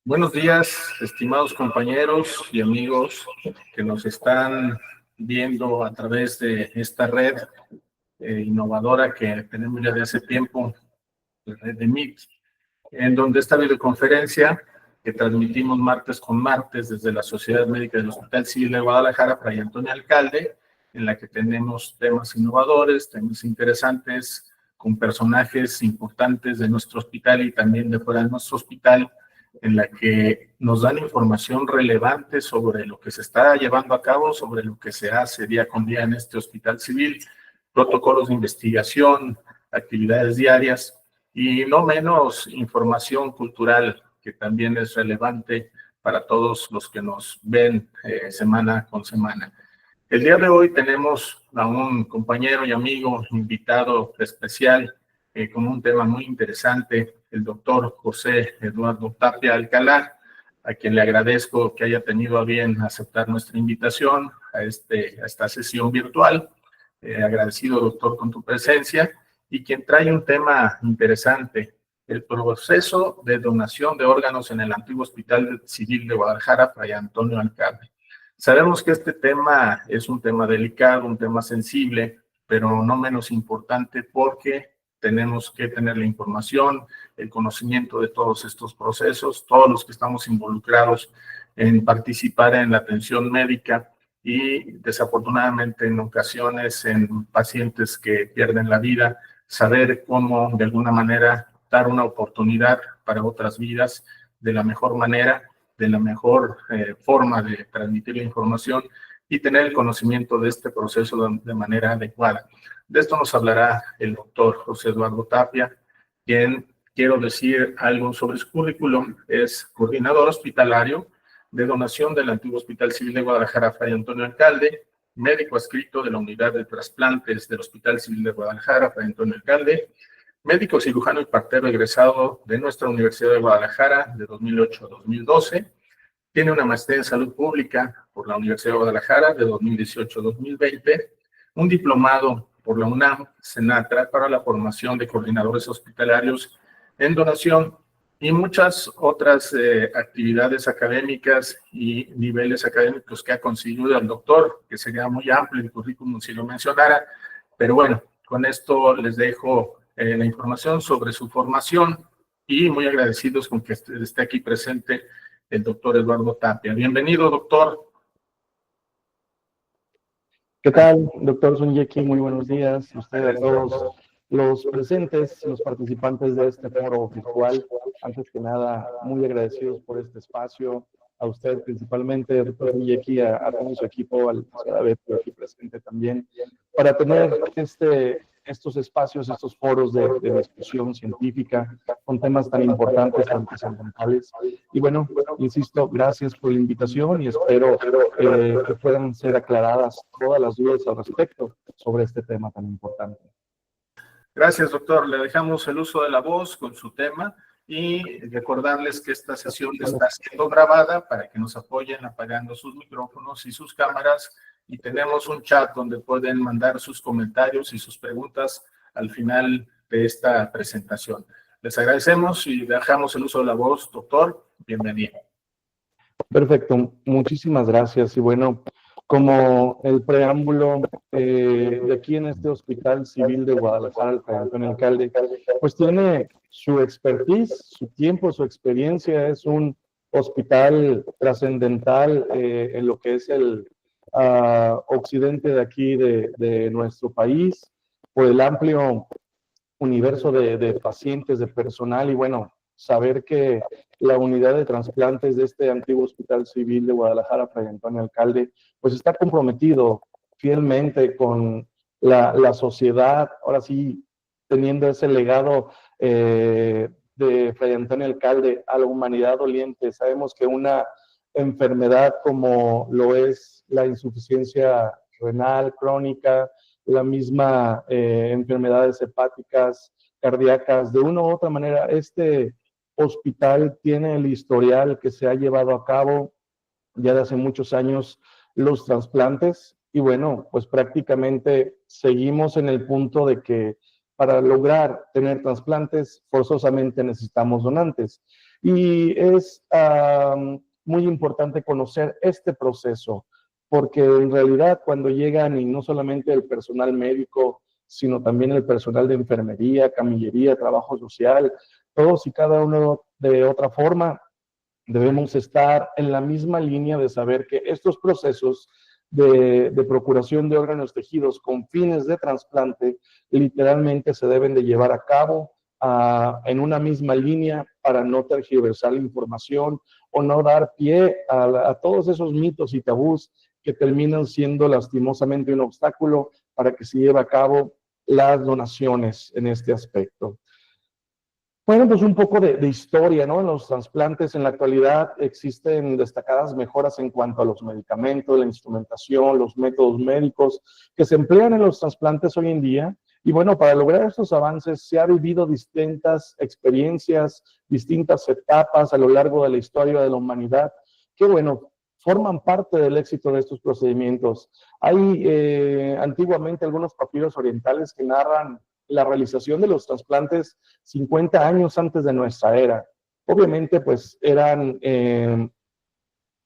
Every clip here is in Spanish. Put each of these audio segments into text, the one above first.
Buenos días, estimados compañeros y amigos que nos están viendo a través de esta red innovadora que tenemos ya de hace tiempo, la red de Meet, en donde esta videoconferencia que transmitimos martes con martes desde la Sociedad Médica del Hospital Civil de Guadalajara, Fray Antonio Alcalde, en la que tenemos temas innovadores, temas interesantes, con personajes importantes de nuestro hospital y también de fuera de nuestro hospital, en la que nos dan información relevante sobre lo que se está llevando a cabo, sobre lo que se hace día con día en este hospital civil, protocolos de investigación, actividades diarias y no menos información cultural que también es relevante para todos los que nos ven semana con semana. El día de hoy tenemos a un compañero y amigo invitado especial con un tema muy interesante, el doctor José Eduardo Tapia Alcalá, a quien le agradezco que haya tenido a bien aceptar nuestra invitación a esta sesión virtual. Agradecido, doctor, con tu presencia, y quien trae un tema interesante, el proceso de donación de órganos en el antiguo Hospital Civil de Guadalajara, Fray Antonio Alcalde. Sabemos que este tema es un tema delicado, un tema sensible, pero no menos importante porque tenemos que tener la información, el conocimiento de todos estos procesos, todos los que estamos involucrados en participar en la atención médica y desafortunadamente en ocasiones en pacientes que pierden la vida, saber cómo de alguna manera dar una oportunidad para otras vidas de la mejor manera, de la mejor forma de transmitir la información y tener el conocimiento de este proceso de manera adecuada. De esto nos hablará el doctor José Eduardo Tapia, quien, quiero decir algo sobre su currículum, es coordinador hospitalario de donación del antiguo Hospital Civil de Guadalajara, Fray Antonio Alcalde, médico adscrito de la Unidad de Trasplantes del Hospital Civil de Guadalajara, Fray Antonio Alcalde, médico cirujano y partero egresado de nuestra Universidad de Guadalajara de 2008 a 2012. Tiene una maestría en salud pública por la Universidad de Guadalajara de 2018 a 2020, un diplomado por la UNAM, Senatra, para la formación de coordinadores hospitalarios en donación y muchas otras actividades académicas y niveles académicos que ha conseguido el doctor, que sería muy amplio el currículum si lo mencionara, pero bueno, con esto les dejo la información sobre su formación y muy agradecidos con que esté aquí presente el doctor Eduardo Tapia. Bienvenido, doctor. ¿Qué tal, doctor Sunyeki? Muy buenos días. Ustedes a todos los presentes, los participantes de este foro virtual. Antes que nada, muy agradecidos por este espacio. A usted principalmente, doctor Sunyeki, a todo su equipo, al señor Beto aquí presente también, para tener estos espacios, estos foros de discusión científica con temas tan importantes, tan trascendentales. Y bueno, insisto, gracias por la invitación y espero que puedan ser aclaradas todas las dudas al respecto sobre este tema tan importante. Gracias, doctor. Le dejamos el uso de la voz con su tema y recordarles que esta sesión está siendo grabada para que nos apoyen apagando sus micrófonos y sus cámaras, y tenemos un chat donde pueden mandar sus comentarios y sus preguntas al final de esta presentación. Les agradecemos y dejamos el uso de la voz, doctor. Bienvenido. Perfecto, muchísimas gracias. Y bueno, como el preámbulo de aquí en este Hospital Civil de Guadalajara, el Fray Antonio Alcalde, pues tiene su expertise, su tiempo, su experiencia. Es un hospital trascendental en lo que es el occidente de aquí de nuestro país, por el amplio universo de pacientes, de personal, y bueno, saber que la unidad de trasplantes de este antiguo Hospital Civil de Guadalajara, Fray Antonio Alcalde, pues está comprometido fielmente con la sociedad, ahora sí, teniendo ese legado de Fray Antonio Alcalde a la humanidad doliente. Sabemos que una enfermedad como lo es la insuficiencia renal crónica, la misma enfermedades hepáticas, cardíacas, de una u otra manera, este hospital tiene el historial que se ha llevado a cabo ya de hace muchos años los trasplantes, y bueno, pues prácticamente seguimos en el punto de que para lograr tener trasplantes forzosamente necesitamos donantes. Y es muy importante conocer este proceso, porque en realidad cuando llegan, y no solamente el personal médico, sino también el personal de enfermería, camillería, trabajo social, todos y cada uno de otra forma, debemos estar en la misma línea de saber que estos procesos de procuración de órganos tejidos con fines de trasplante literalmente se deben de llevar a cabo en una misma línea para no tergiversar la información o no dar pie a todos esos mitos y tabús que terminan siendo lastimosamente un obstáculo para que se lleve a cabo las donaciones en este aspecto. Bueno, pues un poco de historia, ¿no? En los trasplantes en la actualidad existen destacadas mejoras en cuanto a los medicamentos, la instrumentación, los métodos médicos que se emplean en los trasplantes hoy en día. Y bueno, para lograr estos avances se ha vivido distintas experiencias, distintas etapas a lo largo de la historia de la humanidad, que bueno, forman parte del éxito de estos procedimientos. Hay antiguamente algunos papiros orientales que narran la realización de los trasplantes 50 años antes de nuestra era. Obviamente, pues eran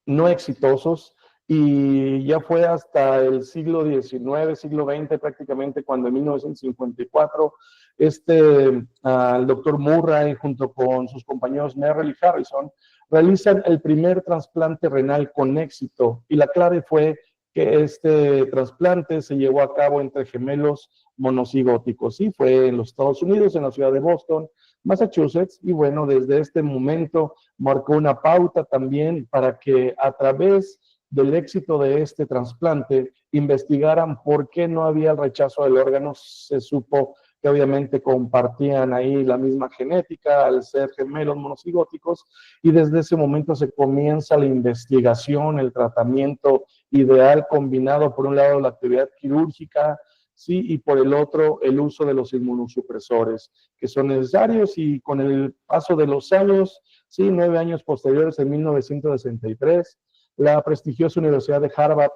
no exitosos y ya fue hasta el siglo XIX, siglo XX prácticamente, cuando en 1954 el doctor Murray junto con sus compañeros Merrill y Harrison realizan el primer trasplante renal con éxito, y la clave fue que este trasplante se llevó a cabo entre gemelos monocigóticos. Sí, fue en los Estados Unidos, en la ciudad de Boston, Massachusetts, y bueno, desde este momento marcó una pauta también para que a través del éxito de este trasplante investigaran por qué no había el rechazo del órgano. Se supo que obviamente compartían ahí la misma genética al ser gemelos monocigóticos, y desde ese momento se comienza la investigación, el tratamiento ideal combinado, por un lado la actividad quirúrgica, sí, y por el otro el uso de los inmunosupresores que son necesarios. Y con el paso de los años, sí, 9 años posteriores, en 1963, la prestigiosa Universidad de Harvard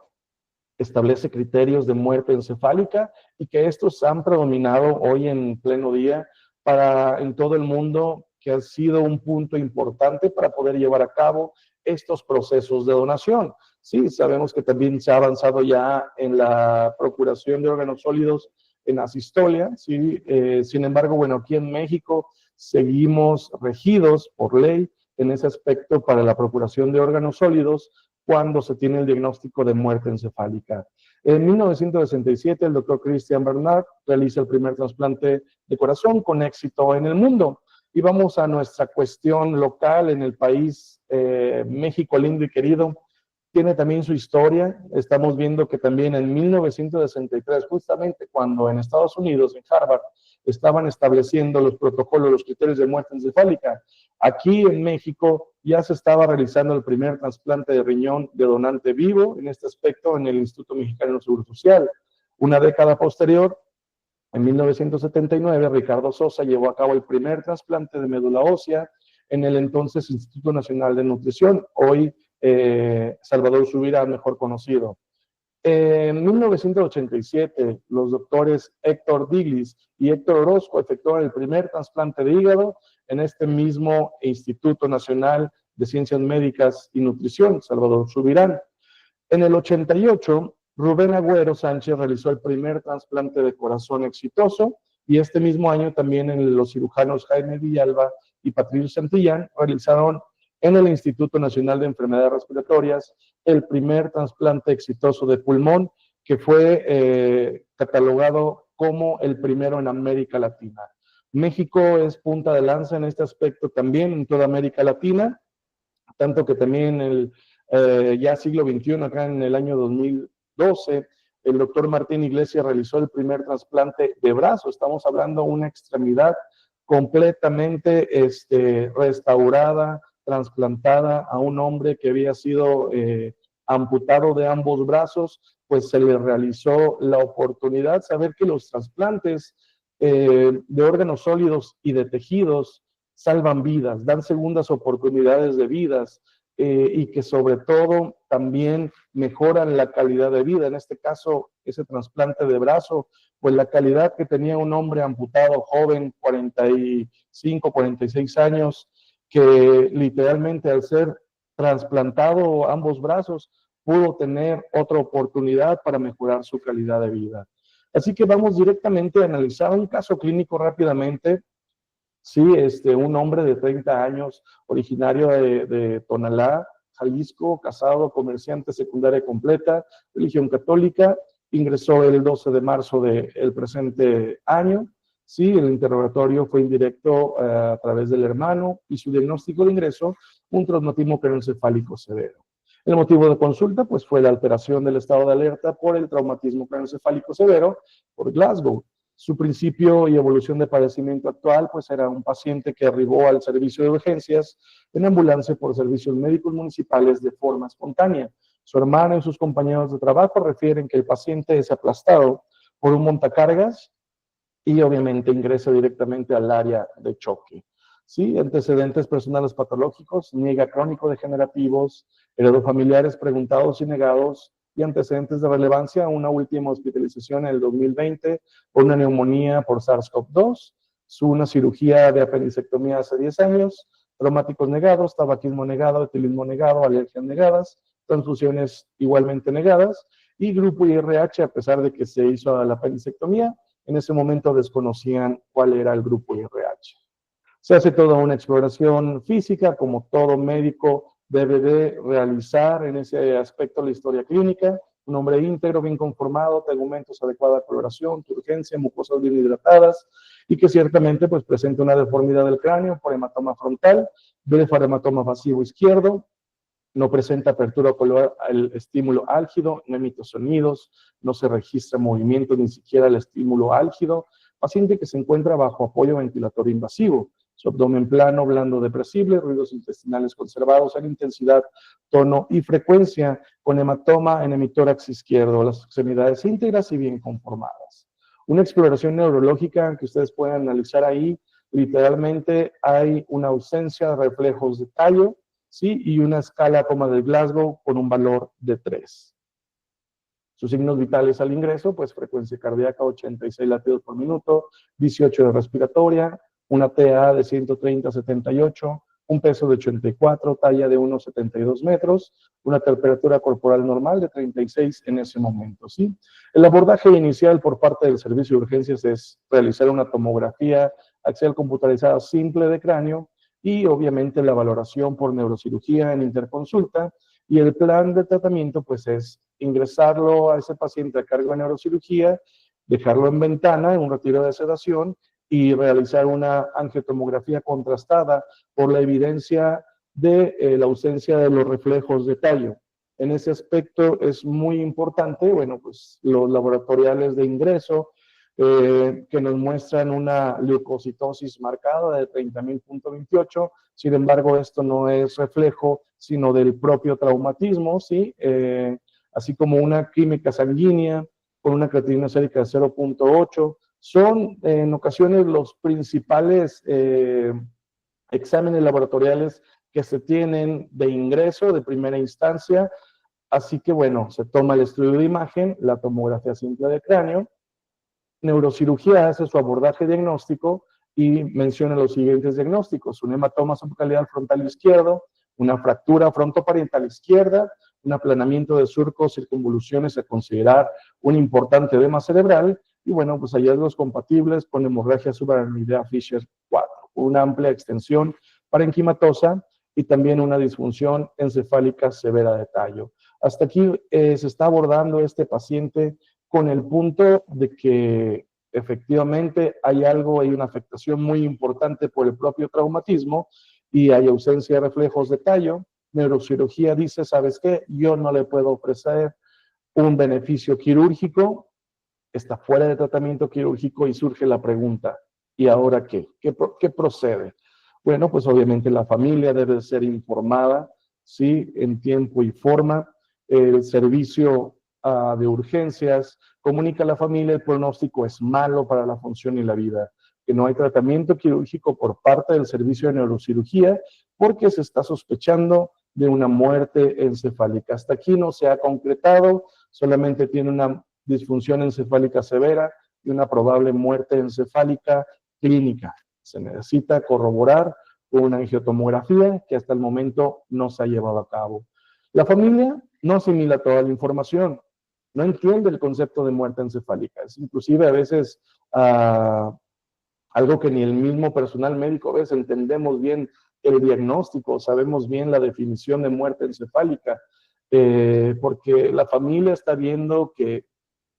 establece criterios de muerte encefálica, y que estos han predominado hoy en pleno día en todo el mundo, que ha sido un punto importante para poder llevar a cabo estos procesos de donación. Sí, sabemos que también se ha avanzado ya en la procuración de órganos sólidos en asistolia, ¿sí? Sin embargo, bueno, aquí en México seguimos regidos por ley en ese aspecto para la procuración de órganos sólidos cuando se tiene el diagnóstico de muerte encefálica. En 1967, el doctor Christian Bernard realiza el primer trasplante de corazón con éxito en el mundo. Y vamos a nuestra cuestión local en el país, México lindo y querido. Tiene también su historia. Estamos viendo que también en 1963, justamente cuando en Estados Unidos, en Harvard, estaban estableciendo los protocolos, los criterios de muerte encefálica, aquí en México ya se estaba realizando el primer trasplante de riñón de donante vivo en este aspecto en el Instituto Mexicano del Seguro Social. Una década posterior, en 1979, Ricardo Sosa llevó a cabo el primer trasplante de médula ósea en el entonces Instituto Nacional de Nutrición, hoy Salvador Subirán, mejor conocido. En 1987, los doctores Héctor Diglis y Héctor Orozco efectuaron el primer trasplante de hígado en este mismo Instituto Nacional de Ciencias Médicas y Nutrición, Salvador Subirán. En el 88, Rubén Agüero Sánchez realizó el primer trasplante de corazón exitoso, y este mismo año también los cirujanos Jaime Villalba y Patricio Santillán realizaron en el Instituto Nacional de Enfermedades Respiratorias el primer trasplante exitoso de pulmón, que fue catalogado como el primero en América Latina. México es punta de lanza en este aspecto también en toda América Latina, tanto que también en el ya siglo XXI, acá en el año 2012, el doctor Martín Iglesias realizó el primer trasplante de brazo. Estamos hablando de una extremidad completamente restaurada, trasplantada a un hombre que había sido amputado de ambos brazos. Pues se le realizó la oportunidad. Saber que los trasplantes de órganos sólidos y de tejidos salvan vidas, dan segundas oportunidades de vidas, y que sobre todo también mejoran la calidad de vida. En este caso, ese trasplante de brazo, pues la calidad que tenía un hombre amputado joven, 45, 46 años, que literalmente al ser trasplantado ambos brazos, pudo tener otra oportunidad para mejorar su calidad de vida. Así que vamos directamente a analizar un caso clínico rápidamente. Sí, un hombre de 30 años, originario de Tonalá, Jalisco, casado, comerciante, secundaria completa, religión católica, ingresó el 12 de marzo del presente año. Sí, el interrogatorio fue indirecto a través del hermano y su diagnóstico de ingreso, un traumatismo craneoencefálico severo. El motivo de consulta pues, fue la alteración del estado de alerta por el traumatismo craneoencefálico severo por Glasgow. Su principio y evolución de padecimiento actual pues era un paciente que arribó al servicio de urgencias en ambulancia por servicios médicos municipales de forma espontánea. Su hermano y sus compañeros de trabajo refieren que el paciente es aplastado por un montacargas y obviamente ingresa directamente al área de choque. ¿Sí? Antecedentes personales patológicos, niega crónico degenerativos, heredofamiliares preguntados y negados, y antecedentes de relevancia, una última hospitalización en el 2020 por una neumonía por SARS-CoV-2, una cirugía de apendicectomía hace 10 años, traumáticos negados, tabaquismo negado, etilismo negado, alergias negadas, transfusiones igualmente negadas, y grupo IRH, a pesar de que se hizo la apendicectomía, en ese momento desconocían cuál era el grupo IRH. Se hace toda una exploración física, como todo médico debe de realizar en ese aspecto la historia clínica, un hombre íntegro, bien conformado, tegumentos, adecuada coloración, turgencia, mucosas bien hidratadas, y que ciertamente pues, presenta una deformidad del cráneo por hematoma frontal, blefarematoma pasivo izquierdo, no presenta apertura ocular al estímulo álgido, no emite sonidos, no se registra movimiento ni siquiera el estímulo álgido, paciente que se encuentra bajo apoyo ventilatorio invasivo, su abdomen plano, blando, depresible, ruidos intestinales conservados en intensidad, tono y frecuencia, con hematoma en hemitórax izquierdo, las extremidades íntegras y bien conformadas. Una exploración neurológica que ustedes pueden analizar ahí, literalmente hay una ausencia de reflejos de tallo, ¿sí? Y una escala como de Glasgow con un valor de 3. Sus signos vitales al ingreso, pues frecuencia cardíaca 86 latidos por minuto, 18 de respiratoria, una TA de 130-78, un peso de 84, talla de 1,72 metros, una temperatura corporal normal de 36 en ese momento, ¿sí? El abordaje inicial por parte del servicio de urgencias es realizar una tomografía axial computarizada simple de cráneo y obviamente la valoración por neurocirugía en interconsulta, y el plan de tratamiento pues es ingresarlo a ese paciente a cargo de neurocirugía, dejarlo en ventana, en un retiro de sedación y realizar una angiotomografía contrastada por la evidencia de la ausencia de los reflejos de tallo. En ese aspecto es muy importante, bueno, pues los laboratoriales de ingreso que nos muestran una leucocitosis marcada de 30.000.28, sin embargo esto no es reflejo sino del propio traumatismo, ¿sí? Así como una química sanguínea con una creatinina sérica de 0.8, son en ocasiones los principales exámenes laboratoriales que se tienen de ingreso de primera instancia. Así que bueno, se toma el estudio de imagen, la tomografía simple de cráneo, neurocirugía hace su abordaje diagnóstico y menciona los siguientes diagnósticos: un hematoma subcaliar frontal izquierdo, una fractura frontoparietal izquierda, un aplanamiento de surcos, circunvoluciones a considerar un importante edema cerebral, y bueno, pues hallazgos compatibles con hemorragia subaracnoidea Fisher 4, una amplia extensión parenquimatosa y también una disfunción encefálica severa de tallo. Hasta aquí se está abordando este paciente con el punto de que efectivamente hay una afectación muy importante por el propio traumatismo y hay ausencia de reflejos de tallo. Neurocirugía dice, ¿sabes qué? Yo no le puedo ofrecer un beneficio quirúrgico, está fuera de tratamiento quirúrgico y surge la pregunta, ¿y ahora qué? ¿Qué procede? Bueno, pues obviamente la familia debe ser informada, ¿sí? En tiempo y forma. El servicio de urgencias comunica a la familia el pronóstico es malo para la función y la vida, que no hay tratamiento quirúrgico por parte del servicio de neurocirugía porque se está sospechando de una muerte encefálica. Hasta aquí no se ha concretado, solamente tiene una disfunción encefálica severa y una probable muerte encefálica clínica. Se necesita corroborar una angiotomografía que hasta el momento no se ha llevado a cabo. La familia no asimila toda la información, no entiende el concepto de muerte encefálica. Es inclusive a veces algo que ni el mismo personal médico a veces entendemos bien el diagnóstico, sabemos bien la definición de muerte encefálica, porque la familia está viendo que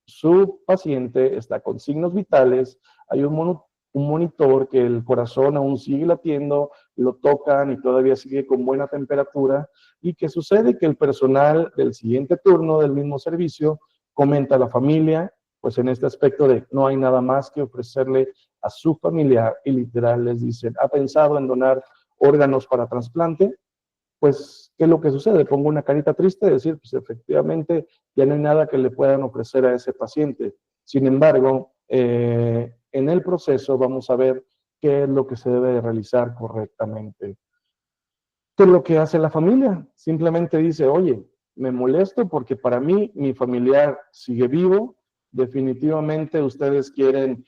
su paciente está con signos vitales, hay un monitor que el corazón aún sigue latiendo, lo tocan y todavía sigue con buena temperatura, y que sucede que el personal del siguiente turno del mismo servicio comenta a la familia, pues en este aspecto de no hay nada más que ofrecerle a su familiar, y literal les dicen, ¿ha pensado en donar órganos para trasplante? Pues, ¿qué es lo que sucede? Pongo una carita triste de decir, pues efectivamente ya no hay nada que le puedan ofrecer a ese paciente. Sin embargo, en el proceso vamos a ver qué es lo que se debe de realizar correctamente. ¿Qué es lo que hace la familia? Simplemente dice, oye, me molesto porque para mí mi familiar sigue vivo, definitivamente ustedes quieren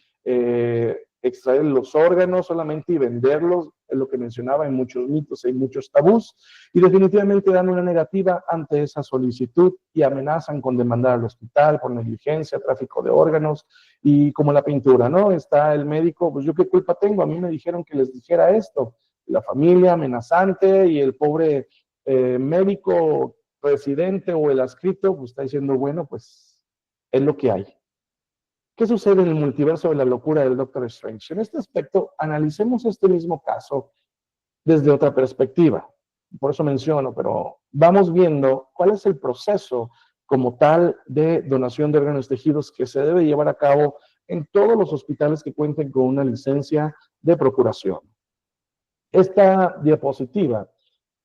extraer los órganos solamente y venderlos, es lo que mencionaba, hay muchos mitos, hay muchos tabús, y definitivamente dan una negativa ante esa solicitud y amenazan con demandar al hospital por negligencia, tráfico de órganos, y como la pintura, ¿no? Está el médico, pues yo qué culpa tengo, a mí me dijeron que les dijera esto, la familia amenazante y el pobre médico residente o el adscrito, pues está diciendo, bueno, pues es lo que hay. ¿Qué sucede en el multiverso de la locura del Doctor Strange? En este aspecto, analicemos este mismo caso desde otra perspectiva. Por eso menciono, pero vamos viendo cuál es el proceso como tal de donación de órganos tejidos que se debe llevar a cabo en todos los hospitales que cuenten con una licencia de procuración. Esta diapositiva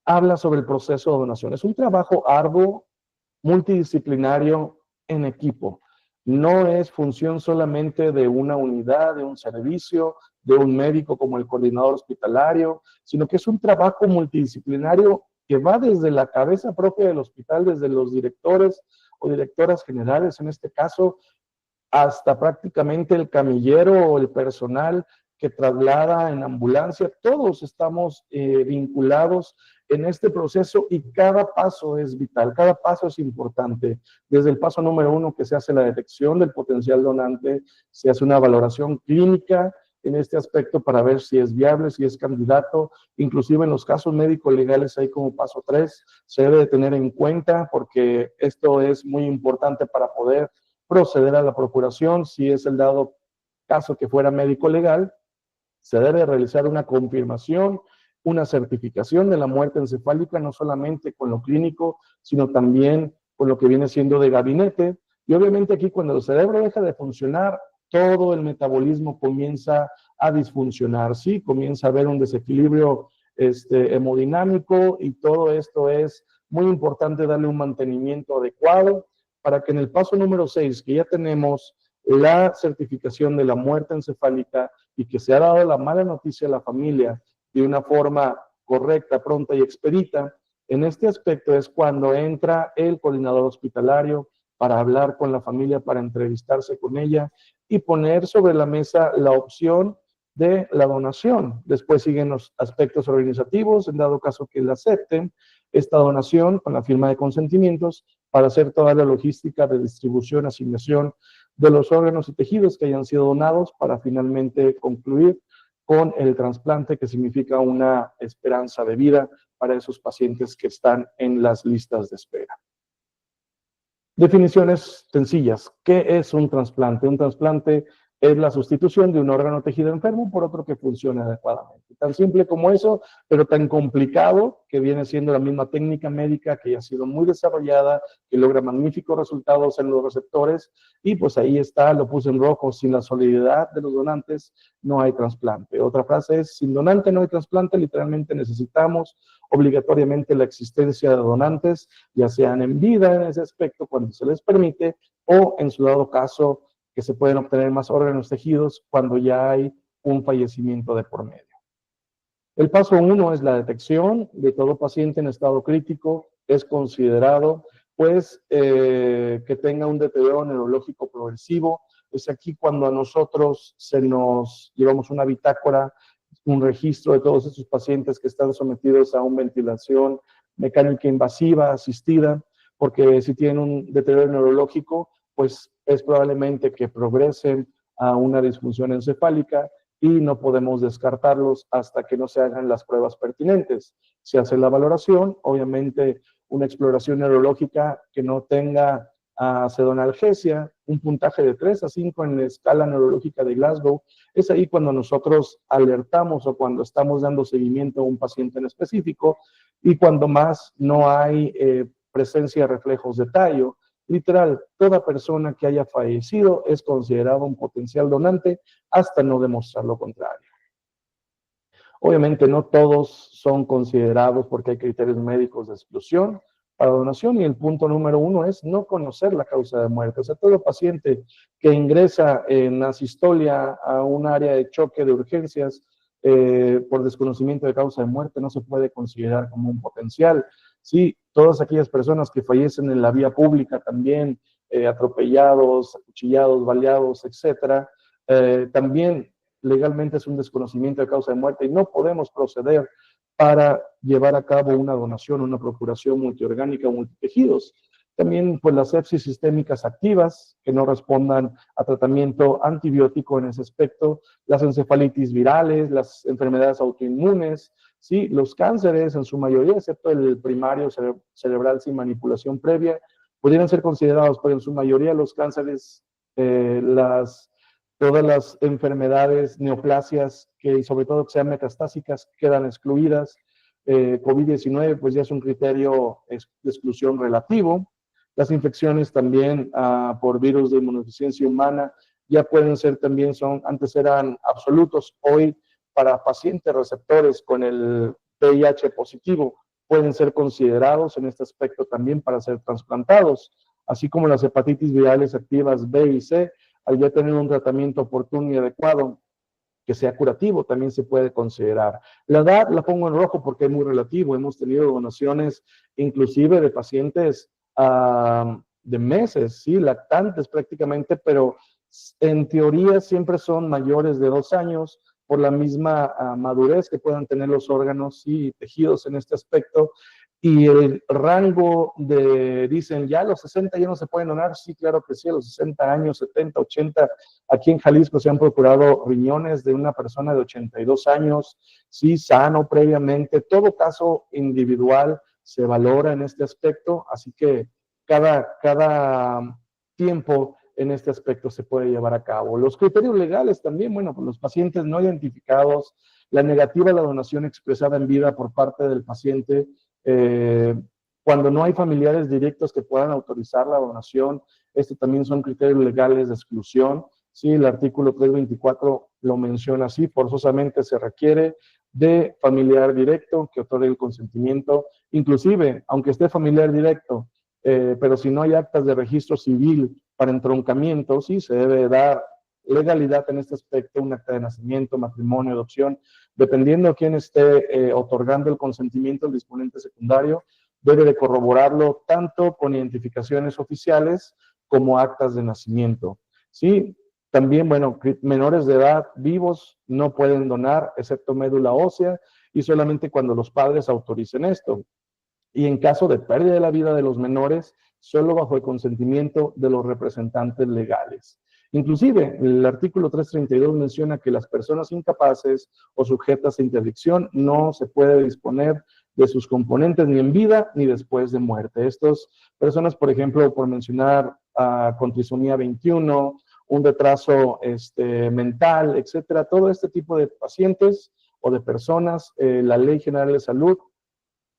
habla sobre el proceso de donación. Es un trabajo arduo, multidisciplinario, en equipo. No es función solamente de una unidad, de un servicio, de un médico como el coordinador hospitalario, sino que es un trabajo multidisciplinario que va desde la cabeza propia del hospital, desde los directores o directoras generales, en este caso, hasta prácticamente el camillero o el personal que traslada en ambulancia. Todos estamos vinculados en este proceso y cada paso es vital, cada paso es importante. Desde el paso número 1, que se hace la detección del potencial donante, se hace una valoración clínica en este aspecto para ver si es viable, si es candidato. Inclusive en los casos médicos legales hay como paso 3, se debe de tener en cuenta porque esto es muy importante para poder proceder a la procuración. Si es el dado caso que fuera médico legal, se debe realizar una confirmación, una certificación de la muerte encefálica, no solamente con lo clínico, sino también con lo que viene siendo de gabinete. Y obviamente aquí cuando el cerebro deja de funcionar, todo el metabolismo comienza a disfuncionar, ¿sí? Comienza a haber un desequilibrio hemodinámico, y todo esto es muy importante darle un mantenimiento adecuado para que en el paso número 6, que ya tenemos la certificación de la muerte encefálica y que se ha dado la mala noticia a la familia de una forma correcta, pronta y expedita, en este aspecto es cuando entra el coordinador hospitalario para hablar con la familia, para entrevistarse con ella y poner sobre la mesa la opción de la donación. Después siguen los aspectos organizativos, en dado caso que la acepten, esta donación con la firma de consentimientos para hacer toda la logística de distribución, asignación de los órganos y tejidos que hayan sido donados para finalmente concluir con el trasplante, que significa una esperanza de vida para esos pacientes que están en las listas de espera. Definiciones sencillas. ¿Qué es un trasplante? Un trasplante es la sustitución de un órgano tejido enfermo por otro que funcione adecuadamente. Tan simple como eso, pero tan complicado que viene siendo la misma técnica médica que ya ha sido muy desarrollada, que logra magníficos resultados en los receptores, y pues ahí está, lo puse en rojo, sin la solidaridad de los donantes no hay trasplante. Otra frase es, sin donante no hay trasplante, literalmente necesitamos obligatoriamente la existencia de donantes, ya sean en vida en ese aspecto cuando se les permite, o en su dado caso que se pueden obtener más órganos tejidos cuando ya hay un fallecimiento de por medio. El paso 1 es la detección de todo paciente en estado crítico, es considerado pues que tenga un deterioro neurológico progresivo. Es aquí cuando a nosotros llevamos una bitácora un registro de todos estos pacientes que están sometidos a una ventilación mecánica invasiva, asistida, porque si tienen un deterioro neurológico, pues es probablemente que progresen a una disfunción encefálica y no podemos descartarlos hasta que no se hagan las pruebas pertinentes. Se hace la valoración, obviamente una exploración neurológica que no tenga sedonalgesia, un puntaje de 3 a 5 en la escala neurológica de Glasgow. Es ahí cuando nosotros alertamos o cuando estamos dando seguimiento a un paciente en específico y cuando más no hay presencia de reflejos de tallo. Literal, toda persona que haya fallecido es considerada un potencial donante hasta no demostrar lo contrario. Obviamente no todos son considerados porque hay criterios médicos de exclusión para donación y el punto número 1 es no conocer la causa de muerte. O sea, todo paciente que ingresa en asistolia a un área de choque de urgencias por desconocimiento de causa de muerte no se puede considerar como un potencial. Sí, todas aquellas personas que fallecen en la vía pública también, atropellados, acuchillados, baleados, etcétera, también legalmente es un desconocimiento de causa de muerte y no podemos proceder para llevar a cabo una donación, una procuración multiorgánica o multitejidos. También, pues, las sepsis sistémicas activas que no respondan a tratamiento antibiótico en ese aspecto, las encefalitis virales, las enfermedades autoinmunes, sí, los cánceres en su mayoría, excepto el primario cerebral sin manipulación previa, pudieran ser considerados, pero en su mayoría los cánceres, todas las enfermedades, neoplasias, que sobre todo que sean metastásicas, quedan excluidas. COVID-19, pues ya es un criterio de exclusión relativo. Las infecciones también por virus de inmunodeficiencia humana ya pueden ser también, antes eran absolutos, hoy para pacientes receptores con el VIH positivo pueden ser considerados en este aspecto también para ser trasplantados, así como las hepatitis virales activas B y C, al ya tener un tratamiento oportuno y adecuado que sea curativo, también se puede considerar. La edad la pongo en rojo porque es muy relativo. Hemos tenido donaciones inclusive de pacientes de meses, ¿sí? Lactantes prácticamente, pero en teoría siempre son mayores de 2 años por la misma madurez que puedan tener los órganos y tejidos en este aspecto. Y el rango dicen, ya a los 60 ya no se pueden donar. Sí, claro que sí, a los 60 años, 70, 80. Aquí en Jalisco se han procurado riñones de una persona de 82 años, sí, sano previamente. Todo caso individual se valora en este aspecto, así que cada tiempo en este aspecto se puede llevar a cabo. Los criterios legales también, bueno, pues los pacientes no identificados, la negativa a la donación expresada en vida por parte del paciente, cuando no hay familiares directos que puedan autorizar la donación, estos también son criterios legales de exclusión. Sí, el artículo 324 lo menciona así, forzosamente se requiere de familiar directo que otorgue el consentimiento, inclusive, aunque esté familiar directo, pero si no hay actas de registro civil para entroncamiento, sí, se debe dar legalidad en este aspecto, un acta de nacimiento, matrimonio, adopción, dependiendo de quién esté otorgando el consentimiento, el disponente secundario debe de corroborarlo tanto con identificaciones oficiales como actas de nacimiento. Sí, también, bueno, menores de edad vivos no pueden donar, excepto médula ósea, y solamente cuando los padres autoricen esto. Y en caso de pérdida de la vida de los menores, solo bajo el consentimiento de los representantes legales. Inclusive, el artículo 332 menciona que las personas incapaces o sujetas a interdicción no se puede disponer de sus componentes ni en vida ni después de muerte. Estas personas, por ejemplo, por mencionar con trisomía 21, un retraso mental, etcétera, todo este tipo de pacientes o de personas, la Ley General de Salud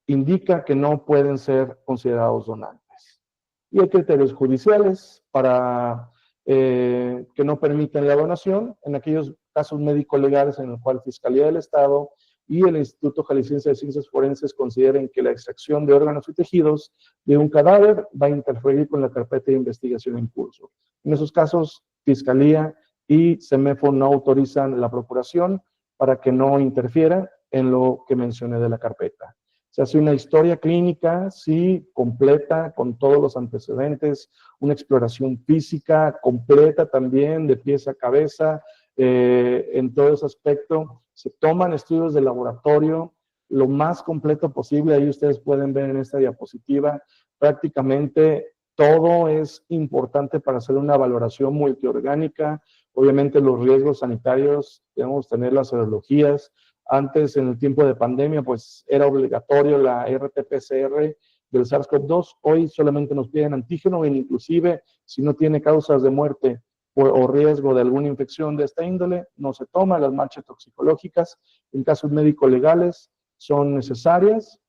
indica que no pueden ser considerados donantes. Y hay criterios judiciales para que no permiten la donación en aquellos casos médico-legales en el cual Fiscalía del Estado y el Instituto Jalisciense de Ciencias Forenses consideren que la extracción de órganos y tejidos de un cadáver va a interferir con la carpeta de investigación en curso. En esos casos, Fiscalía y CEMEFO no autorizan la procuración para que no interfiera en lo que mencioné de la carpeta. Se hace una historia clínica, sí, completa, con todos los antecedentes, una exploración física completa también, de pies a cabeza, en todo ese aspecto. Se toman estudios de laboratorio lo más completo posible. Ahí ustedes pueden ver en esta diapositiva, prácticamente todo es importante para hacer una valoración multiorgánica. Obviamente los riesgos sanitarios, debemos tener las serologías. Antes, en el tiempo de pandemia, pues era obligatorio la RT-PCR del SARS-CoV-2. Hoy solamente nos piden antígeno, e inclusive si no tiene causas de muerte o riesgo de alguna infección de esta índole, no se toma. Las manchas toxicológicas en casos médico-legales son necesarias.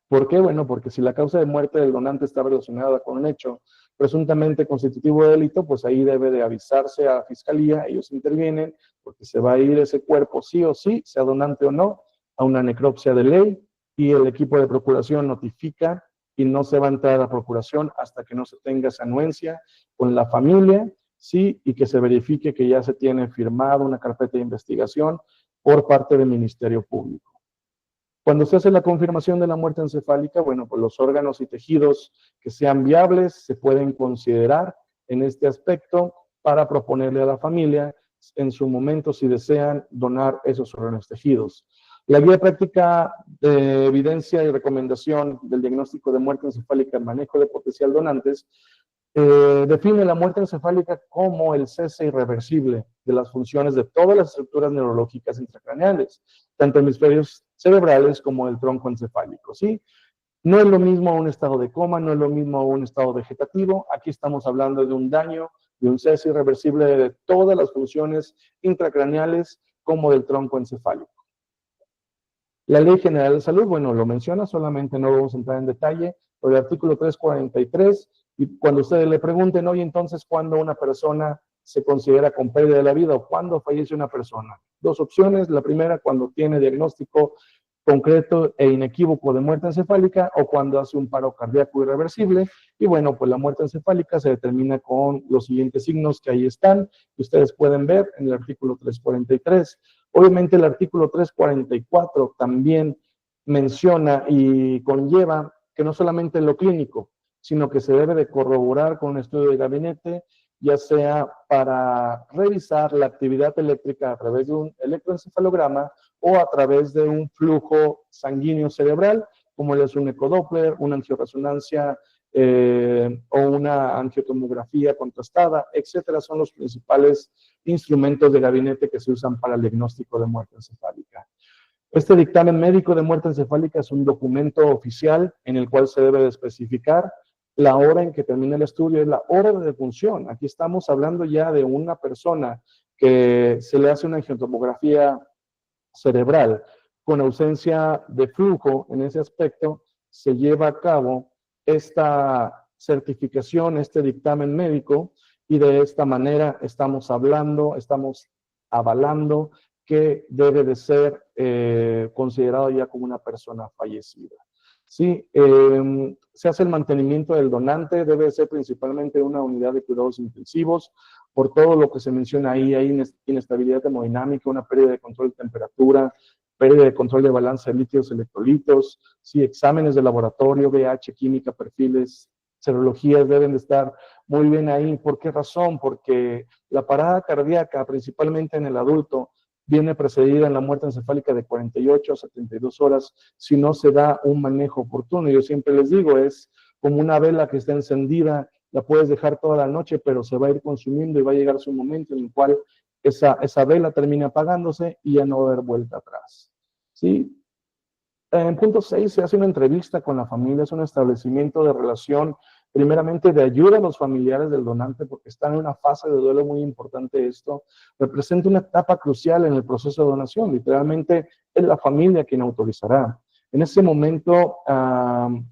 ¿Por qué? Bueno, porque si la causa de muerte del donante está relacionada con un hecho presuntamente constitutivo de delito, pues ahí debe de avisarse a la fiscalía, ellos intervienen, porque se va a ir ese cuerpo sí o sí, sea donante o no, a una necropsia de ley, y el equipo de procuración notifica y no se va a entrar a la procuración hasta que no se tenga esa anuencia con la familia, sí, y que se verifique que ya se tiene firmado una carpeta de investigación por parte del Ministerio Público. Cuando se hace la confirmación de la muerte encefálica, bueno, pues los órganos y tejidos que sean viables se pueden considerar en este aspecto para proponerle a la familia en su momento si desean donar esos órganos tejidos. La guía práctica de evidencia y recomendación del diagnóstico de muerte encefálica en manejo de potencial donantes define la muerte encefálica como el cese irreversible de las funciones de todas las estructuras neurológicas intracraneales, tanto hemisferios cerebrales como el tronco encefálico, ¿sí? No es lo mismo un estado de coma, no es lo mismo un estado vegetativo. Aquí estamos hablando de un daño, de un cese irreversible de todas las funciones intracraneales como del tronco encefálico. La Ley General de Salud, bueno, lo menciona, solamente no vamos a entrar en detalle, pero el artículo 343, y cuando ustedes le pregunten, oye, entonces, ¿cuándo una persona se considera con pérdida de la vida o cuándo fallece una persona? Dos opciones. La primera, cuando tiene diagnóstico concreto e inequívoco de muerte encefálica o cuando hace un paro cardíaco irreversible. Y bueno, pues la muerte encefálica se determina con los siguientes signos que ahí están, que ustedes pueden ver en el artículo 343. Obviamente el artículo 344 también menciona y conlleva que no solamente en lo clínico, sino que se debe de corroborar con un estudio de gabinete, ya sea para revisar la actividad eléctrica a través de un electroencefalograma o a través de un flujo sanguíneo cerebral, como es un ecodoppler, una angioresonancia o una angiotomografía contrastada, etcétera. Son los principales instrumentos de gabinete que se usan para el diagnóstico de muerte encefálica. Este dictamen médico de muerte encefálica es un documento oficial en el cual se debe de especificar la hora en que termina el estudio, es la hora de defunción. Aquí estamos hablando ya de una persona que se le hace una angiotomografía cerebral con ausencia de flujo. En ese aspecto se lleva a cabo esta certificación, este dictamen médico, y de esta manera estamos hablando, estamos avalando que debe de ser considerado ya como una persona fallecida. Sí, se hace el mantenimiento del donante, debe ser principalmente una unidad de cuidados intensivos, por todo lo que se menciona ahí, hay inestabilidad hemodinámica, una pérdida de control de temperatura, pérdida de control de balance de líquidos electrolitos, sí, exámenes de laboratorio, VH, química, perfiles, serologías deben de estar muy bien ahí. ¿Por qué razón? Porque la parada cardíaca, principalmente en el adulto, viene precedida en la muerte encefálica de 48 a 72 horas si no se da un manejo oportuno. Yo siempre les digo, es como una vela que está encendida, la puedes dejar toda la noche, pero se va a ir consumiendo y va a llegar su momento en el cual esa vela termina apagándose y ya no va a haber vuelta atrás. ¿Sí? En punto 6 se hace una entrevista con la familia, es un establecimiento de relación, primeramente de ayuda a los familiares del donante, porque están en una fase de duelo muy importante esto. Representa una etapa crucial en el proceso de donación, literalmente es la familia quien autorizará. En ese momento,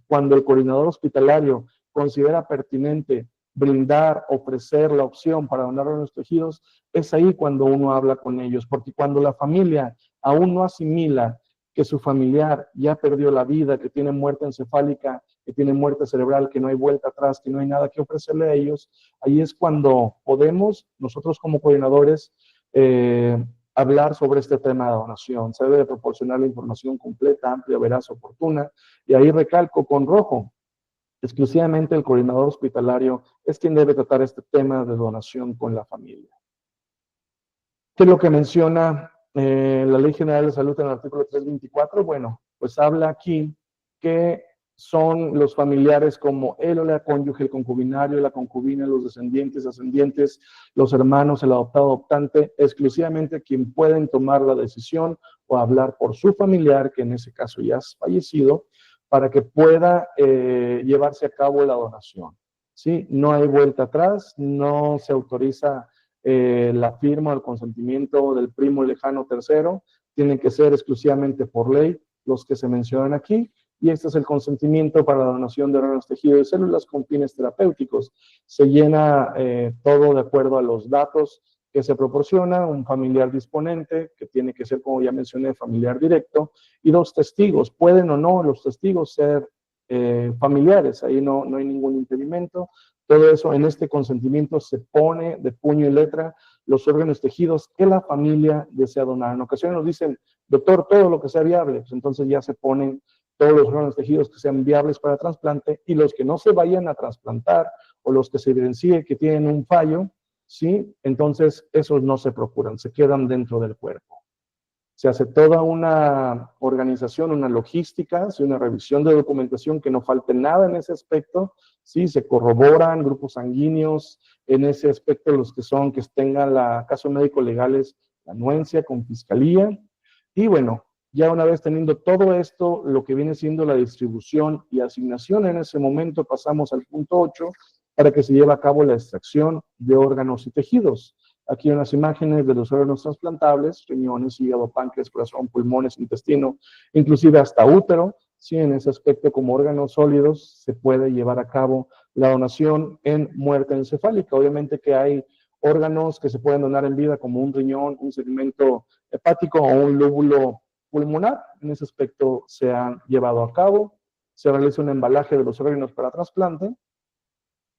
cuando el coordinador hospitalario considera pertinente brindar, ofrecer la opción para donar los tejidos, es ahí cuando uno habla con ellos, porque cuando la familia aún no asimila que su familiar ya perdió la vida, que tiene muerte encefálica, que tiene muerte cerebral, que no hay vuelta atrás, que no hay nada que ofrecerle a ellos, ahí es cuando podemos, nosotros como coordinadores, hablar sobre este tema de donación. Se debe proporcionar la información completa, amplia, veraz, oportuna, y ahí recalco con rojo, exclusivamente el coordinador hospitalario es quien debe tratar este tema de donación con la familia. ¿Qué es lo que menciona la Ley General de Salud en el artículo 324? Bueno, pues habla aquí que son los familiares como él o la cónyuge, el concubinario, la concubina, los descendientes, ascendientes, los hermanos, el adoptado, adoptante, exclusivamente quien pueden tomar la decisión o hablar por su familiar, que en ese caso ya es fallecido, para que pueda llevarse a cabo la donación. ¿Sí? No hay vuelta atrás, no se autoriza la firma o el consentimiento del primo lejano tercero, tienen que ser exclusivamente por ley los que se mencionan aquí, y este es el consentimiento para la donación de órganos, tejidos y células con fines terapéuticos. Se llena todo de acuerdo a los datos que se proporciona, un familiar disponente, que tiene que ser, como ya mencioné, familiar directo, y 2 testigos. Pueden o no los testigos ser familiares, ahí no hay ningún impedimento. Todo eso en este consentimiento se pone de puño y letra los órganos tejidos que la familia desea donar. En ocasiones nos dicen, doctor, todo lo que sea viable, pues entonces ya se ponen todos los órganos tejidos que sean viables para trasplante, y los que no se vayan a trasplantar o los que se evidencie que tienen un fallo, ¿sí? Entonces esos no se procuran, se quedan dentro del cuerpo. Se hace toda una organización, una logística, ¿sí? Una revisión de documentación, que no falte nada en ese aspecto, ¿sí? Se corroboran grupos sanguíneos, en ese aspecto los que tengan casos médicos legales, la anuencia con fiscalía, y bueno, ya una vez teniendo todo esto, lo que viene siendo la distribución y asignación, en ese momento pasamos al punto 8, para que se lleve a cabo la extracción de órganos y tejidos. Aquí unas imágenes de los órganos trasplantables, riñones, hígado, páncreas, corazón, pulmones, intestino, inclusive hasta útero. Sí, en ese aspecto, como órganos sólidos, se puede llevar a cabo la donación en muerte encefálica. Obviamente que hay órganos que se pueden donar en vida, como un riñón, un segmento hepático o un lóbulo pulmonar. En ese aspecto se han llevado a cabo. Se realiza un embalaje de los órganos para trasplante.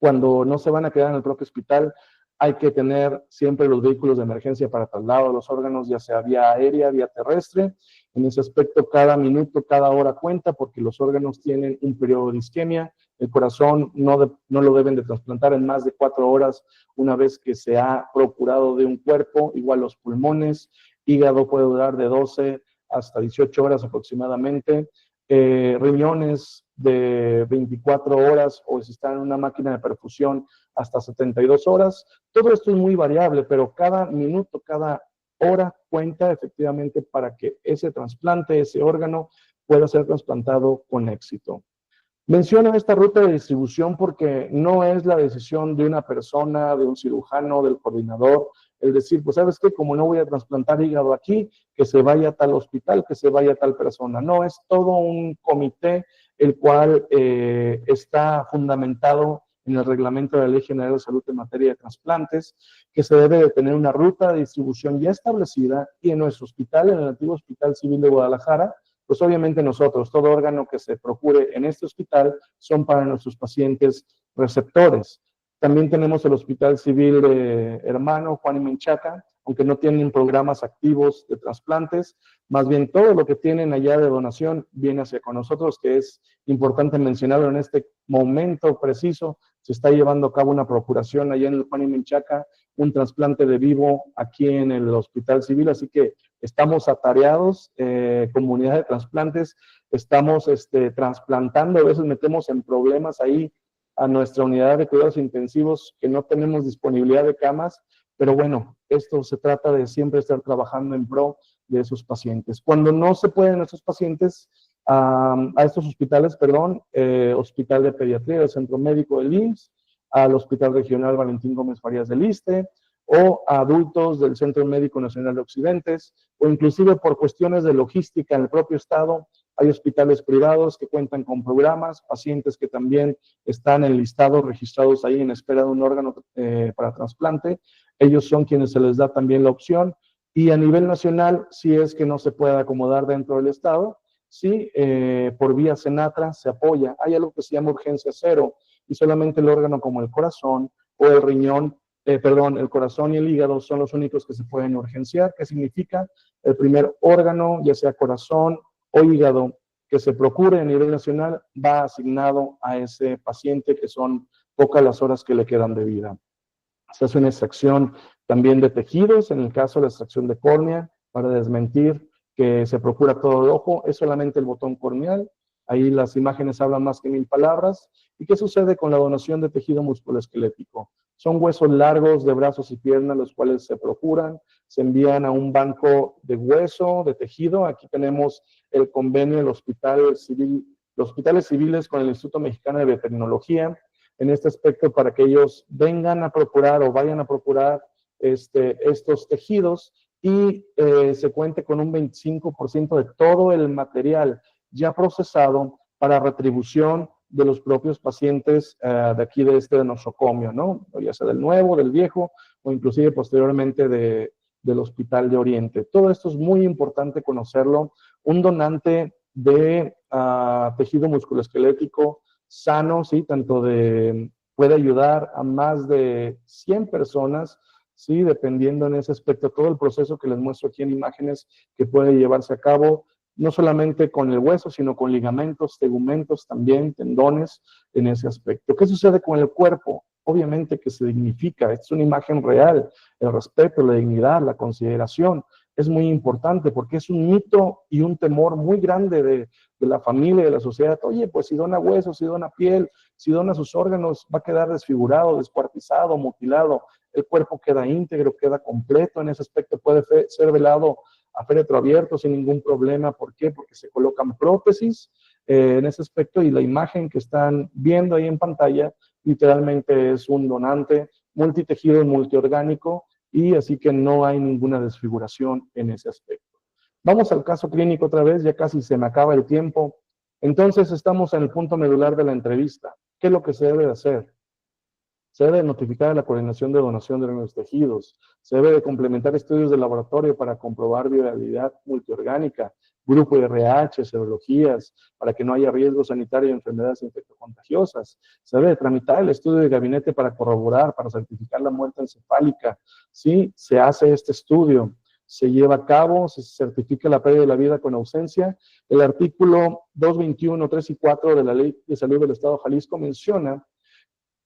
Cuando no se van a quedar en el propio hospital, hay que tener siempre los vehículos de emergencia para traslado de los órganos, ya sea vía aérea, vía terrestre. En ese aspecto, cada minuto, cada hora cuenta, porque los órganos tienen un periodo de isquemia. El corazón no lo deben de trasplantar en más de 4 horas una vez que se ha procurado de un cuerpo. Igual los pulmones, hígado puede durar de 12 hasta 18 horas aproximadamente. Riñones de 24 horas, o si está en una máquina de perfusión, hasta 72 horas. Todo esto es muy variable, pero cada minuto, cada hora cuenta efectivamente para que ese trasplante, ese órgano, pueda ser trasplantado con éxito. Menciono esta ruta de distribución porque no es la decisión de una persona, de un cirujano, del coordinador, el decir, pues sabes qué, como no voy a trasplantar hígado aquí, que se vaya a tal hospital, que se vaya a tal persona. No, es todo un comité el cual está fundamentado en el reglamento de la Ley General de Salud en materia de trasplantes, que se debe de tener una ruta de distribución ya establecida, y en nuestro hospital, en el antiguo Hospital Civil de Guadalajara, pues obviamente nosotros, todo órgano que se procure en este hospital son para nuestros pacientes receptores. También tenemos el Hospital Civil de Hermano Juan y Menchaca, aunque no tienen programas activos de trasplantes, más bien todo lo que tienen allá de donación viene hacia con nosotros, que es importante mencionarlo en este momento preciso. Se está llevando a cabo una procuración allá en el Juan y Menchaca, un trasplante de vivo aquí en el Hospital Civil, así que estamos atareados, comunidad de trasplantes, estamos trasplantando, a veces metemos en problemas ahí a nuestra unidad de cuidados intensivos, que no tenemos disponibilidad de camas, pero bueno, esto se trata de siempre estar trabajando en pro de esos pacientes. Cuando no se pueden esos pacientes, a estos hospitales, Hospital de Pediatría del Centro Médico del IMSS, al Hospital Regional Valentín Gómez Farías del ISSSTE, o a adultos del Centro Médico Nacional de Occidentes, o inclusive por cuestiones de logística en el propio estado, hay hospitales privados que cuentan con programas, pacientes que también están enlistados, registrados ahí en espera de un órgano para trasplante. Ellos son quienes se les da también la opción. Y a nivel nacional, si es que no se puede acomodar dentro del estado, sí, por vía Senatra se apoya. Hay algo que se llama urgencia cero, y solamente el órgano como el corazón o el riñón, el corazón y el hígado son los únicos que se pueden urgenciar. ¿Qué significa? El primer órgano, ya sea corazón o hígado, que se procure a nivel nacional, va asignado a ese paciente, que son pocas las horas que le quedan de vida. Se hace una extracción también de tejidos, en el caso de la extracción de córnea, para desmentir que se procura todo el ojo, es solamente el botón corneal. Ahí las imágenes hablan más que 1000 palabras. ¿Y qué sucede con la donación de tejido musculoesquelético? Son huesos largos de brazos y piernas, los cuales se procuran, se envían a un banco de hueso, de tejido. Aquí tenemos el convenio del Hospital Civil, los hospitales civiles con el Instituto Mexicano de Veterinología, en este aspecto para que ellos vengan a procurar o vayan a procurar estos tejidos y se cuente con un 25% de todo el material ya procesado para retribución de los propios pacientes de aquí de nosocomio, ¿no? Ya sea del nuevo, del viejo, o inclusive posteriormente del Hospital de Oriente. Todo esto es muy importante conocerlo. Un donante de tejido musculoesquelético sano, ¿sí? Puede ayudar a más de 100 personas, ¿sí? Dependiendo en ese aspecto, todo el proceso que les muestro aquí en imágenes que puede llevarse a cabo, no solamente con el hueso, sino con ligamentos, tegumentos también, tendones, en ese aspecto. ¿Qué sucede con el cuerpo? Obviamente que se dignifica, es una imagen real, el respeto, la dignidad, la consideración, es muy importante porque es un mito y un temor muy grande de la familia y de la sociedad. Oye, pues si dona hueso, si dona piel, si dona sus órganos, va a quedar desfigurado, descuartizado, mutilado, el cuerpo queda íntegro, queda completo, en ese aspecto puede ser velado a féretro abierto sin ningún problema. ¿Por qué? Porque se colocan prótesis en ese aspecto y la imagen que están viendo ahí en pantalla literalmente es un donante multitejido y multiorgánico y así que no hay ninguna desfiguración en ese aspecto. Vamos al caso clínico otra vez, ya casi se me acaba el tiempo. Entonces estamos en el punto medular de la entrevista. ¿Qué es lo que se debe de hacer? Se debe de notificar a la coordinación de donación de los tejidos. Se debe de complementar estudios de laboratorio para comprobar viabilidad multiorgánica, grupo RH, serologías, para que no haya riesgo sanitario de enfermedades infectocontagiosas. Se debe de tramitar el estudio de gabinete para corroborar, para certificar la muerte encefálica. Sí, se hace este estudio, se lleva a cabo, se certifica la pérdida de la vida con ausencia. El artículo 221, 3 y 4 de la Ley de Salud del Estado de Jalisco menciona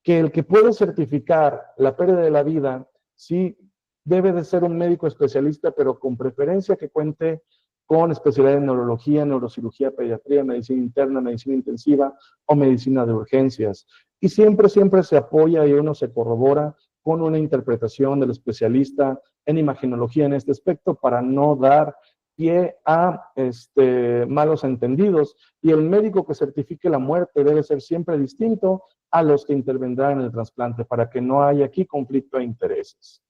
que el que puede certificar la pérdida de la vida, sí, debe de ser un médico especialista, pero con preferencia que cuente con especialidad en neurología, neurocirugía, pediatría, medicina interna, medicina intensiva o medicina de urgencias. Y siempre se apoya y uno se corrobora con una interpretación del especialista en imagenología en este aspecto para no dar pie a malos entendidos. Y el médico que certifique la muerte debe ser siempre distinto a los que intervendrán en el trasplante para que no haya aquí conflicto de intereses.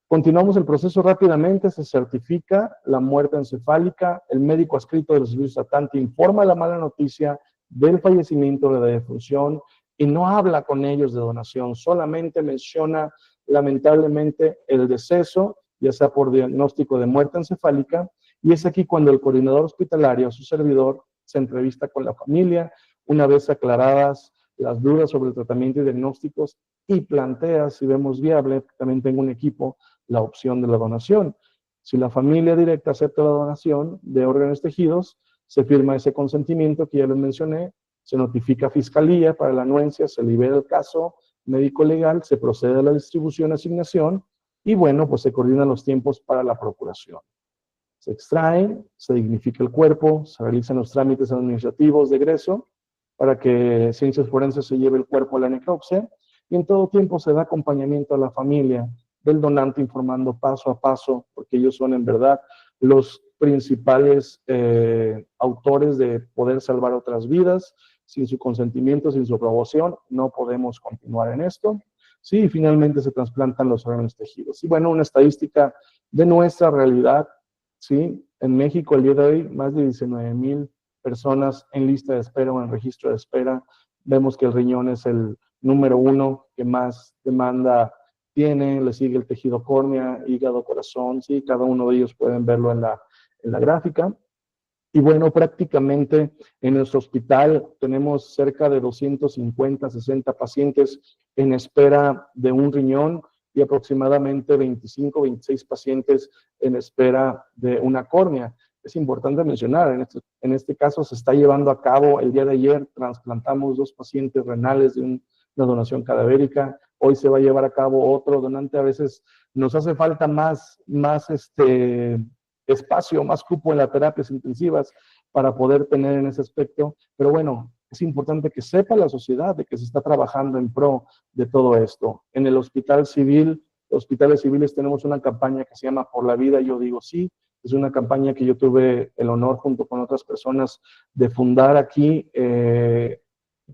Continuamos el proceso rápidamente, se certifica la muerte encefálica, el médico adscrito de los servicios tratantes informa la mala noticia del fallecimiento o de la defunción y no habla con ellos de donación, solamente menciona lamentablemente el deceso, ya sea por diagnóstico de muerte encefálica, y es aquí cuando el coordinador hospitalario, su servidor, se entrevista con la familia, una vez aclaradas las dudas sobre el tratamiento y diagnósticos, y plantea, si vemos viable, también tengo un equipo, la opción de la donación. Si la familia directa acepta la donación de órganos tejidos, se firma ese consentimiento que ya les mencioné, se notifica a Fiscalía para la anuencia, se libera el caso médico-legal, se procede a la distribución, asignación, y bueno, pues se coordinan los tiempos para la procuración. Se extrae, se dignifica el cuerpo, se realizan los trámites administrativos de egreso para que Ciencias Forenses se lleve el cuerpo a la necropsia, y en todo tiempo se da acompañamiento a la familia del donante informando paso a paso, porque ellos son en verdad los principales autores de poder salvar otras vidas. Sin su consentimiento, sin su aprobación, no podemos continuar en esto. Sí, y finalmente se trasplantan los órganos tejidos. Y bueno, una estadística de nuestra realidad, sí, en México el día de hoy, más de 19,000 personas en lista de espera o en registro de espera. Vemos que el riñón es el número 1 que más demanda tiene, le sigue el tejido córnea, hígado, corazón, sí, cada uno de ellos pueden verlo en la gráfica. Y bueno, prácticamente en nuestro hospital tenemos cerca de 250, 60 pacientes en espera de un riñón y aproximadamente 25, 26 pacientes en espera de una córnea. Es importante mencionar, en este caso se está llevando a cabo, el día de ayer trasplantamos 2 pacientes renales de una donación cadavérica. hoy se va a llevar a cabo otro donante. A veces nos hace falta más espacio, más cupo en las terapias intensivas para poder tener en ese aspecto. Pero bueno, es importante que sepa la sociedad de que se está trabajando en pro de todo esto. En el Hospital Civil, Hospitales Civiles, tenemos una campaña que se llama Por la Vida, yo digo sí. Es una campaña que yo tuve el honor, junto con otras personas, de fundar aquí,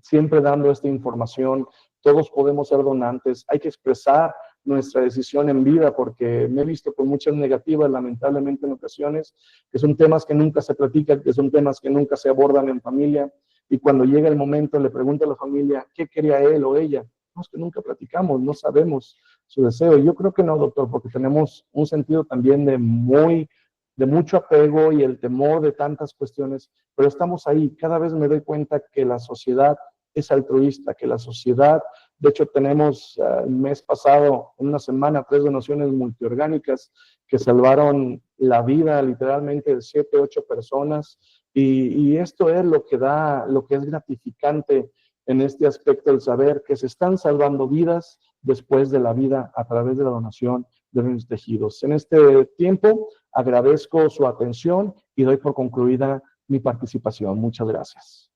siempre dando esta información. Todos podemos ser donantes, hay que expresar nuestra decisión en vida, porque me he visto con muchas negativas, lamentablemente en ocasiones, que son temas que nunca se platican, que son temas que nunca se abordan en familia, y cuando llega el momento le pregunto a la familia, ¿qué quería él o ella? No, es que nunca platicamos, no sabemos su deseo. Yo creo que no, doctor, porque tenemos un sentido también de mucho apego y el temor de tantas cuestiones, pero estamos ahí. Cada vez me doy cuenta que la sociedad es altruista, que la sociedad, de hecho tenemos el mes pasado, en una semana, 3 donaciones multiorgánicas que salvaron la vida literalmente de 7, 8 personas, y esto es lo que es gratificante en este aspecto, el saber que se están salvando vidas después de la vida a través de la donación de los tejidos. En este tiempo agradezco su atención y doy por concluida mi participación. Muchas gracias.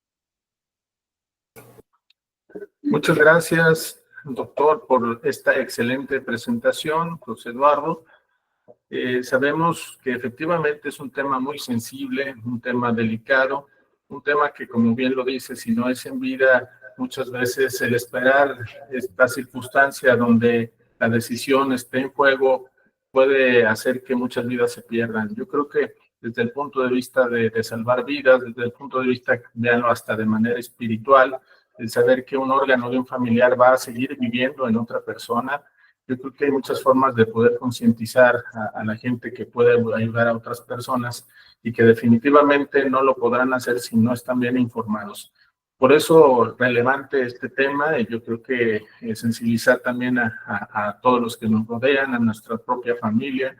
Muchas gracias, doctor, por esta excelente presentación, José Eduardo. Sabemos que efectivamente es un tema muy sensible, un tema delicado, un tema que, como bien lo dice, si no es en vida, muchas veces el esperar esta circunstancia donde la decisión esté en juego puede hacer que muchas vidas se pierdan. Yo creo que desde el punto de vista de salvar vidas, desde el punto de vista, veanlo hasta de manera espiritual, el saber que un órgano de un familiar va a seguir viviendo en otra persona, yo creo que hay muchas formas de poder concientizar a la gente que puede ayudar a otras personas y que definitivamente no lo podrán hacer si no están bien informados. Por eso relevante este tema, y yo creo que sensibilizar también a todos los que nos rodean, a nuestra propia familia,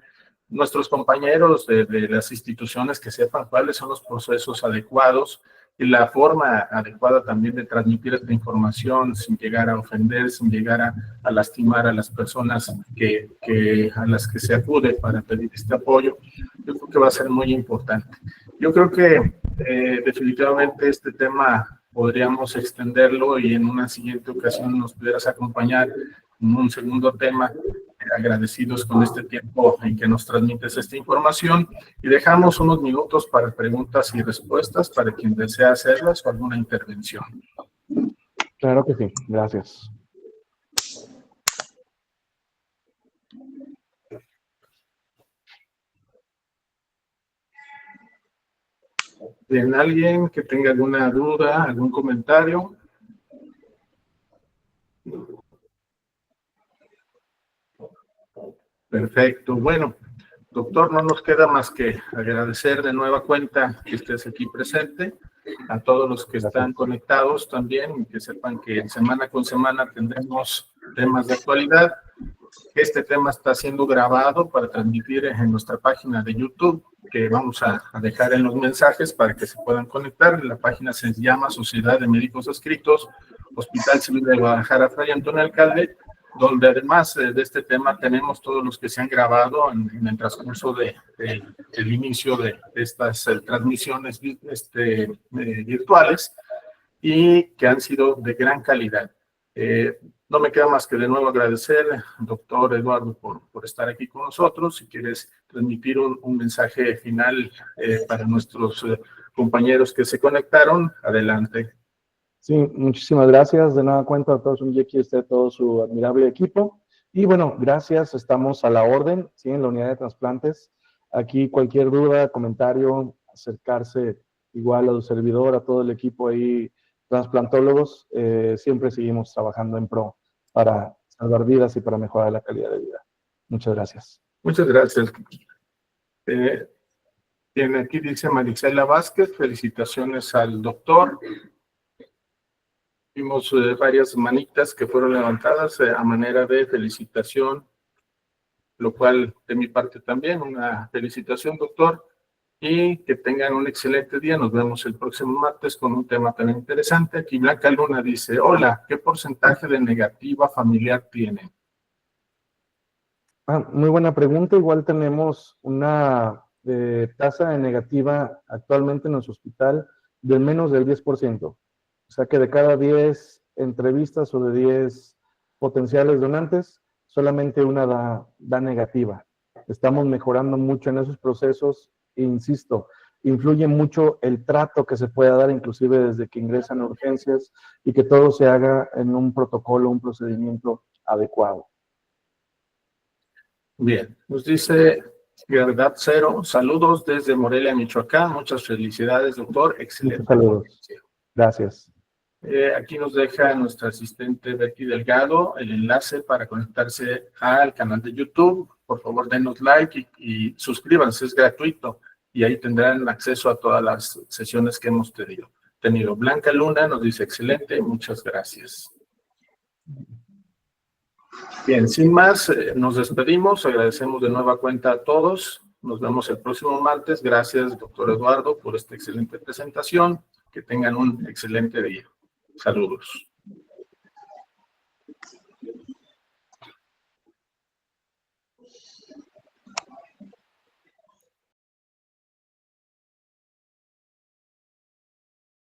nuestros compañeros de las instituciones, que sepan cuáles son los procesos adecuados y la forma adecuada también de transmitir esta información sin llegar a ofender, sin llegar a lastimar a las personas a las que se acude para pedir este apoyo. Yo creo que va a ser muy importante. Yo creo que definitivamente este tema podríamos extenderlo y en una siguiente ocasión nos pudieras acompañar en un segundo tema. Agradecidos con este tiempo en que nos transmites esta información, y dejamos unos minutos para preguntas y respuestas para quien desea hacerlas o alguna intervención. Claro que sí, gracias. Bien, ¿alguien que tenga alguna duda, algún comentario? Perfecto. Bueno, doctor, no nos queda más que agradecer de nueva cuenta que estés aquí presente, a todos los que están conectados también, que sepan que semana con semana tendremos temas de actualidad. Este tema está siendo grabado para transmitir en nuestra página de YouTube, que vamos a dejar en los mensajes para que se puedan conectar. La página se llama Sociedad de Médicos Adscritos, Hospital Civil de Guadalajara, Fray Antonio Alcalde, donde además de este tema tenemos todos los que se han grabado en el transcurso del inicio de estas transmisiones virtuales, y que han sido de gran calidad. No me queda más que de nuevo agradecer, doctor Eduardo, por estar aquí con nosotros. Si quieres transmitir un mensaje final para nuestros compañeros que se conectaron, adelante. Sí, muchísimas gracias. De nueva cuenta, a todos aquí está todo su admirable equipo. Y bueno, gracias, estamos a la orden, ¿sí? En la unidad de trasplantes. Aquí cualquier duda, comentario, acercarse igual a su servidor, a todo el equipo ahí, transplantólogos, siempre seguimos trabajando en pro para salvar vidas y para mejorar la calidad de vida. Muchas gracias. Muchas gracias. Aquí dice Marisela Vázquez, felicitaciones al doctor. Vimos varias manitas que fueron levantadas a manera de felicitación, lo cual de mi parte también una felicitación, doctor. y que tengan un excelente día. Nos vemos el próximo martes con un tema tan interesante. Aquí Blanca Luna dice, hola, ¿qué porcentaje de negativa familiar tienen? Muy buena pregunta. Igual tenemos una tasa de negativa actualmente en nuestro hospital de menos del 10%. O sea que de cada 10 entrevistas o de 10 potenciales donantes, solamente una da negativa. Estamos mejorando mucho en esos procesos e insisto, influye mucho el trato que se pueda dar, inclusive desde que ingresan a urgencias, y que todo se haga en un protocolo, un procedimiento adecuado. Bien, nos dice Verdad Cero, saludos desde Morelia, Michoacán. Muchas felicidades, doctor. Excelente. Muchos saludos. Gracias. Aquí nos deja nuestra asistente Betty Delgado el enlace para conectarse al canal de YouTube. Por favor, denos like y suscríbanse, es gratuito. Y ahí tendrán acceso a todas las sesiones que hemos tenido. Blanca Luna nos dice excelente, muchas gracias. Bien, sin más, nos despedimos. Agradecemos de nueva cuenta a todos. Nos vemos el próximo martes. Gracias, doctor Eduardo, por esta excelente presentación. Que tengan un excelente día. Saludos.